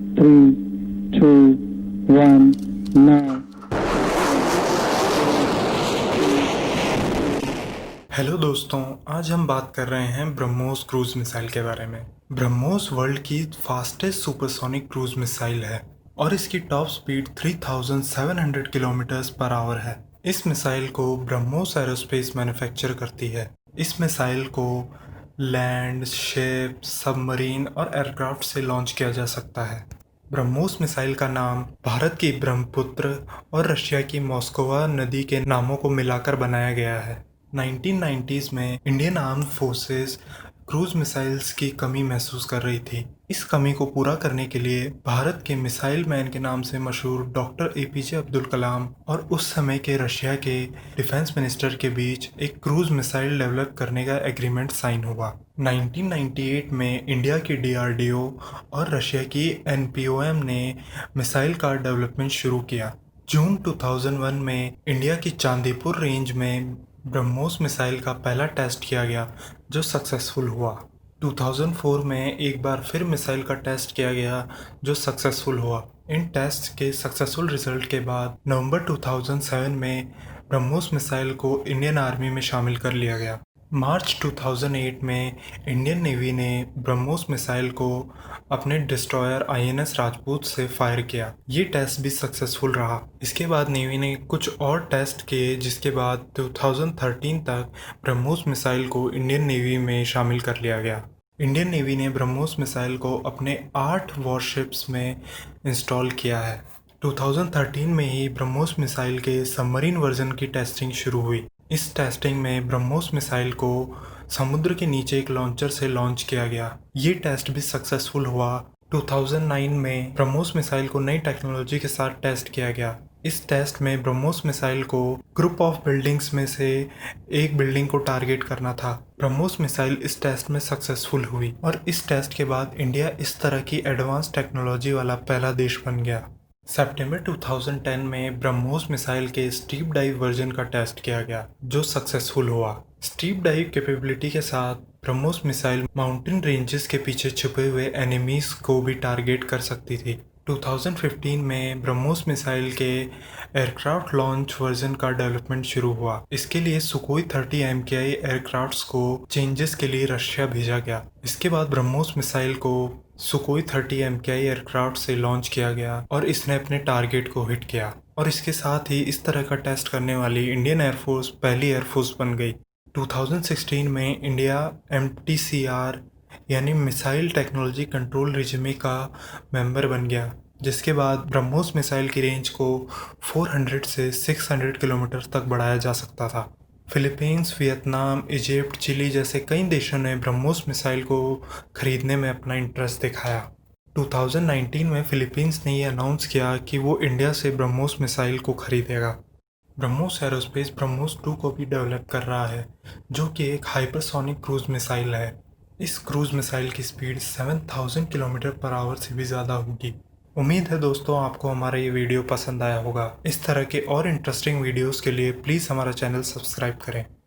3, 2, 1, now. Hello दोस्तों, आज हम बात कर रहे हैं ब्रह्मोस क्रूज मिसाइल के बारे में। ब्रह्मोस वर्ल्ड की फास्टेस्ट सुपरसोनिक क्रूज मिसाइल है और इसकी top speed 3700 kilometre per hour है। इस मिसाइल को ब्रह्मोस एरोस्पेस मैन्युफैक्चर करती है। इस मिसाइल को लैंड, शिप, सबमरीन और एयरक्राफ्ट से लॉन्च किया जा सकता है। ब्रह्मोस मिसाइल का नाम भारत की ब्रह्मपुत्र और रशिया की मॉस्कोवा नदी के नामों को मिलाकर बनाया गया है। 1990s में Indian armed forces cruise missiles की कमी महसूस कर रही थी। इस कमी को पूरा करने के लिए भारत के मिसाइल मैन के नाम से मशहूर डॉक्टर एपीजे अब्दुल कलाम और उस समय के रशिया के डिफेंस मिनिस्टर के बीच एक क्रूज मिसाइल डेवलप करने का एग्रीमेंट साइन हुआ। 1998 में इंडिया की डीआरडीओ और रशिया की एनपीओएम ने मिसाइल का डेवलपमेंट शुरू किया। जून 2001 में इंडिया की चांदीपुर रेंज में ब्रह्मोस मिसाइल का पहला टेस्ट किया गया, जो सक्सेसफुल हुआ। 2004 में एक बार फिर मिसाइल का टेस्ट किया गया, जो सक्सेसफुल हुआ। इन टेस्ट के सक्सेसफुल रिजल्ट के बाद नवंबर 2007 में ब्रह्मोस मिसाइल को इंडियन आर्मी में शामिल कर लिया गया। मार्च 2008 में इंडियन नेवी ने ब्रह्मोस मिसाइल को अपने डिस्ट्रॉयर आईएनएस राजपूत से फायर किया। ये टेस्ट भी सक्सेसफुल रहा। इसके बाद नेवी ने कुछ और टेस्ट किए, जिसके बाद 2013 तक ब्रह्मोस मिसाइल को इंडियन नेवी में शामिल कर लिया गया। इंडियन नेवी ने ब्रह्मोस मिसाइल को अपने 8 वॉरशिप्स में इंस्टॉल किया है। 2013 में ही ब्रह्मोस मिसाइल के सबमरीन वर्जन की टेस्टिंग शुरू हुई। इस टेस्टिंग में ब्रह्मोस मिसाइल को समुद्र के नीचे एक लॉन्चर से लॉन्च किया गया। ये टेस्ट भी सक्सेसफुल हुआ। 2009 में ब्रह्मोस मिसाइल को नई टेक्नोलॉजी के साथ टेस्ट किया गया। इस टेस्ट में ब्रह्मोस मिसाइल को ग्रुप ऑफ बिल्डिंग्स में से एक बिल्डिंग को टारगेट करना था। ब्रह्मोस मिसाइल इस टेस्ट में सक्सेसफुल हुई और इस टेस्ट के बाद इंडिया इस तरह की एडवांस टेक्नोलॉजी वाला पहला देश बन गया। सितंबर 2010 में ब्रह्मोस मिसाइल के स्टीप डाइव वर्जन का टेस्ट किया गया, जो सक्सेसफुल हुआ। स्टीप डाइव कैपेबिलिटी के साथ ब्रह्मोस मिसाइल माउंटेन रेंजेस के पीछे छुपे हुए एनिमीज को भी टारगेट कर सकती थी। 2015 में ब्रह्मोस मिसाइल के एयरक्राफ्ट लॉन्च वर्जन का डेवलपमेंट शुरू हुआ। इसके लिए सुकोई 30 MKI एयरक्राफ्ट्स को चेंजेस के लिए रशिया भेजा गया। इसके बाद ब्रह्मोस मिसाइल को सुकोई 30 MKI एयरक्राफ्ट से लॉन्च किया गया और इसने अपने टारगेट को हिट किया। और इसके साथ ही इस तरह का टेस्ट करने वाली इंडियन एयरफोर्स पहली एयरफोर्स बन गई। 2016 में इंडिया MTCR यानी मिसाइल टेक्नोलॉजी कंट्रोल रिजिमी का मेंबर बन गया, जिसके बाद ब्रह्मोस मिसाइल की रेंज को 400 से 600 किलोमीटर तक बढ़ाया जा सकता था। फिलीपींस, वियतनाम, इजिप्ट, चिली जैसे कई देशों ने ब्रह्मोस मिसाइल को खरीदने में अपना इंटरेस्ट दिखाया। 2019 में फिलीपींस ने यह अनाउंस किया कि वो इंडिया से ब्रह्मोस मिसाइल को खरीदेगा। ब्रह्मोस एरोस्पेस ब्रह्मोस 2 को भी डेवलप कर रहा है, जो कि एक हाइपरसोनिक क्रूज मिसाइल है। इस क्रूज मिसाइल की स्पीड 7000 किलोमीटर पर आवर से भी ज़्यादा होगी। उम्मीद है दोस्तों, आपको हमारा ये वीडियो पसंद आया होगा। इस तरह के और इंटरेस्टिंग वीडियोस के लिए प्लीज़ हमारा चैनल सब्सक्राइब करें।